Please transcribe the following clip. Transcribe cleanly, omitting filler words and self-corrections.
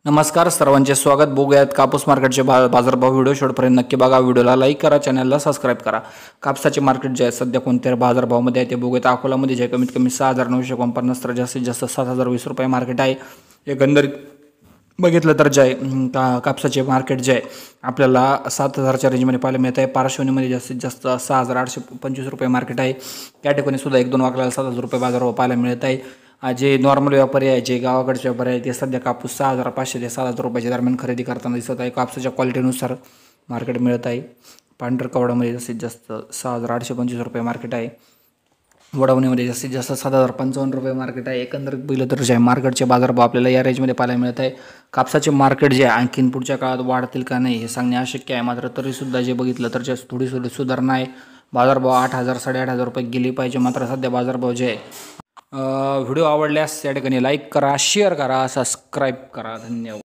नमस्कार सर्वांचे स्वागत. बघूयात कापूस मार्केटचे बाजारभाव. व्हिडिओ शेवटपर्यंत नक्की बघा. व्हिडिओला लाईक करा, चॅनलला सबस्क्राईब करा. कापसाचे मार्केट जे आहे सध्या कोणत्या बाजारभावामध्ये आहे ते बघूयात. अकोलामध्ये जे कमीत कमी 6,949 तर जास्तीत जास्त 7,020 रुपये मार्केट आहे. एकंदरीत बघितलं तर जे आहे कापसाचे मार्केट जे आहे आपल्याला 7,000च्या रेंजमध्ये पाहायला मिळत आहे. पार्श्वनीमध्ये जास्तीत जास्त 6,825 रुपये मार्केट आहे. त्या ठिकाणी सुद्धा 1-2 वाकल्याला 7,000 रुपये बाजारभाव पाहायला मिळत आहे. जे नॉर्मल व्यापारी आहे, जे गावाकडचे व्यापारी आहे, ते सध्या कापूस 6,500 ते 7,000 रुपयाच्या दरम्यान खरेदी करताना दिसत आहे. कापसाच्या क्वालिटीनुसार मार्केट मिळत आहे. पांढर कवडामध्ये जास्तीत जास्त 6,825 रुपये मार्केट आहे. वडवणीमध्ये जास्तीत जास्त 7,055 रुपये मार्केट आहे. एकंदरीत बघितलं तर जे आहे मार्केटचे बाजारभाव आपल्याला या रेंजमध्ये पाहायला मिळत आहे. कापसाचे मार्केट जे आहे आणखीन पुढच्या काळात वाढतील का नाही हे सांगणे अशक्य आहे. मात्र तरीसुद्धा जे बघितलं तर जे थोडी सुधारणा आहे. बाजारभाव 8,000 8,500 रुपये गेले पाहिजे. मात्र सध्या बाजारभाव जे आहे व्हिडिओ आवडल्यास या ठिकाणी लाईक करा, शेअर करा, सबस्क्राईब करा. धन्यवाद.